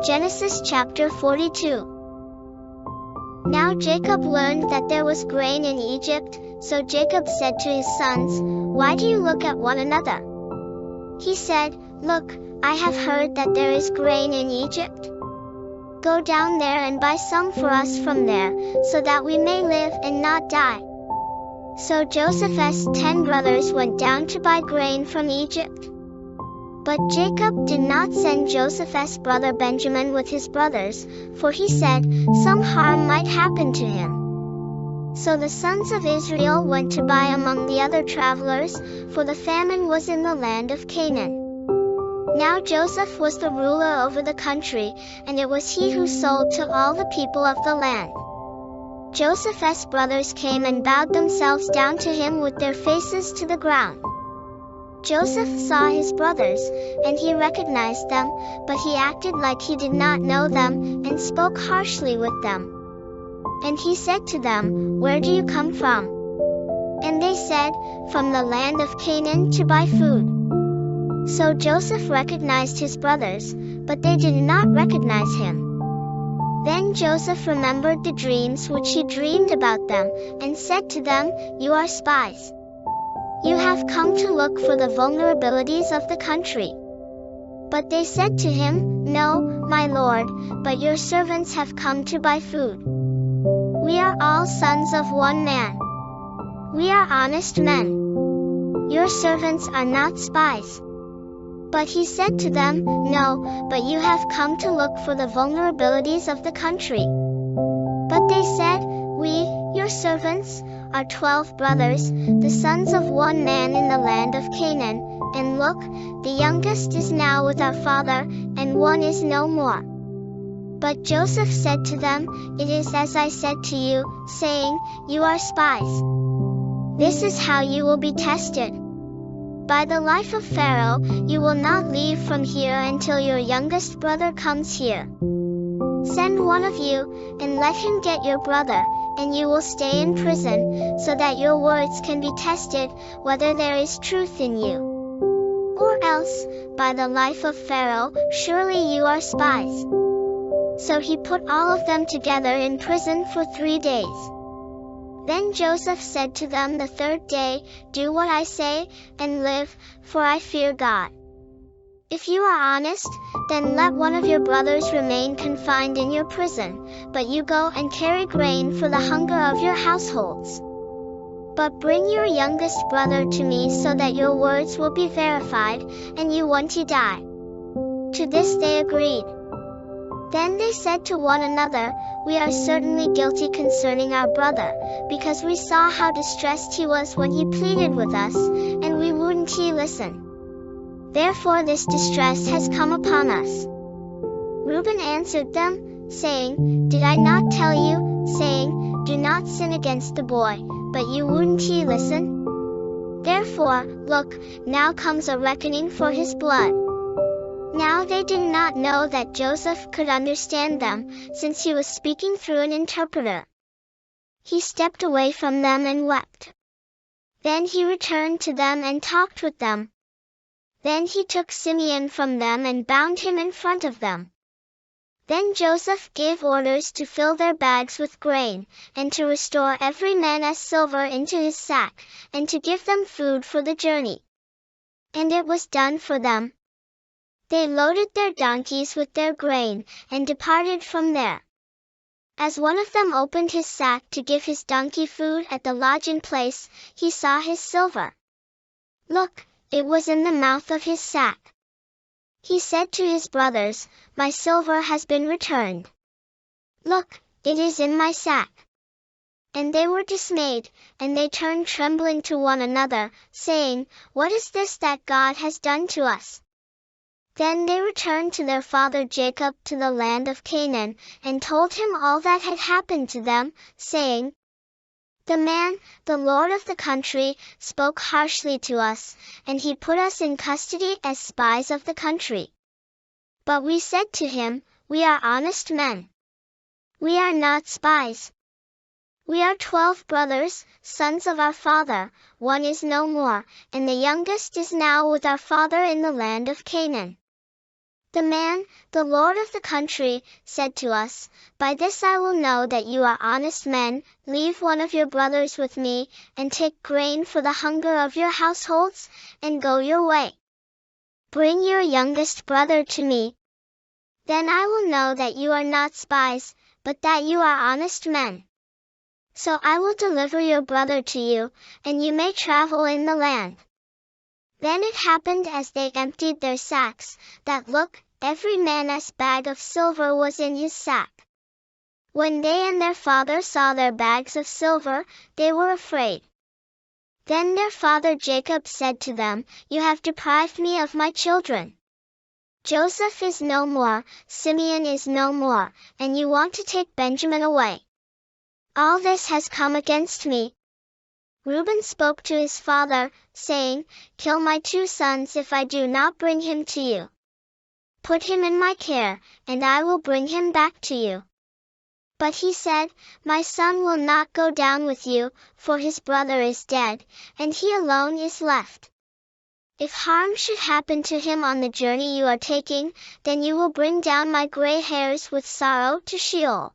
Genesis chapter 42. Now Jacob learned that there was grain in Egypt, so Jacob said to his sons, "Why do you look at one another?" He said, "Look, I have heard that there is grain in Egypt. Go down there and buy some for us from there, so that we may live and not die." So Joseph's 10 brothers went down to buy grain from Egypt. But Jacob did not send Joseph's brother Benjamin with his brothers, for he said, "Some harm might happen to him." So the sons of Israel went to buy among the other travelers, for the famine was in the land of Canaan. Now Joseph was the ruler over the country, and it was he who sold to all the people of the land. Joseph's brothers came and bowed themselves down to him with their faces to the ground. Joseph saw his brothers, and he recognized them, but he acted like he did not know them, and spoke harshly with them. And he said to them, "Where do you come from?" And they said, "From the land of Canaan to buy food." So Joseph recognized his brothers, but they did not recognize him. Then Joseph remembered the dreams which he dreamed about them, and said to them, "You are spies. You have come to look for the vulnerabilities of the country." But they said to him, "No, my lord, but your servants have come to buy food. We are all sons of one man. We are honest men. Your servants are not spies." But he said to them, "No, but you have come to look for the vulnerabilities of the country." But they said, "We, your servants, are 12 brothers, the sons of one man in the land of Canaan, and look, the youngest is now with our father, and one is no more." But Joseph said to them, "It is as I said to you, saying, You are spies. This is how you will be tested. By the life of Pharaoh, you will not leave from here until your youngest brother comes here. Send one of you, and let him get your brother, and you will stay in prison, so that your words can be tested, whether there is truth in you. Or else, by the life of Pharaoh, surely you are spies." So he put all of them together in prison for 3 days. Then Joseph said to them the 3rd day, "Do what I say, and live, for I fear God. If you are honest, then let one of your brothers remain confined in your prison, but you go and carry grain for the hunger of your households. But bring your youngest brother to me so that your words will be verified, and you won't die." To this they agreed. Then they said to one another, "We are certainly guilty concerning our brother, because we saw how distressed he was when he pleaded with us, and we wouldn't listen. Therefore this distress has come upon us." Reuben answered them, saying, "Did I not tell you, saying, Do not sin against the boy, but you wouldn't listen? Therefore, look, now comes a reckoning for his blood." Now they did not know that Joseph could understand them, since he was speaking through an interpreter. He stepped away from them and wept. Then he returned to them and talked with them. Then he took Simeon from them and bound him in front of them. Then Joseph gave orders to fill their bags with grain, and to restore every man as silver into his sack, and to give them food for the journey. And it was done for them. They loaded their donkeys with their grain, and departed from there. As one of them opened his sack to give his donkey food at the lodging place, he saw his silver. Look, it was in the mouth of his sack. He said to his brothers, "My silver has been returned. Look, it is in my sack." And they were dismayed, and they turned trembling to one another, saying, "What is this that God has done to us?" Then they returned to their father Jacob to the land of Canaan, and told him all that had happened to them, saying, "The man, the lord of the country, spoke harshly to us, and he put us in custody as spies of the country. But we said to him, We are honest men. We are not spies. We are 12 brothers, sons of our father, one is no more, and the youngest is now with our father in the land of Canaan. The man, the lord of the country, said to us, "By this I will know that you are honest men. Leave one of your brothers with me, and take grain for the hunger of your households, and go your way. Bring your youngest brother to me. Then I will know that you are not spies, but that you are honest men. So I will deliver your brother to you, and you may travel in the land." Then it happened as they emptied their sacks, that look, every man's bag of silver was in his sack. When they and their father saw their bags of silver, they were afraid. Then their father Jacob said to them, "You have deprived me of my children. Joseph is no more, Simeon is no more, and you want to take Benjamin away. All this has come against me." Reuben spoke to his father, saying, "Kill my 2 sons if I do not bring him to you. Put him in my care, and I will bring him back to you." But he said, "My son will not go down with you, for his brother is dead, and he alone is left. If harm should happen to him on the journey you are taking, then you will bring down my gray hairs with sorrow to Sheol."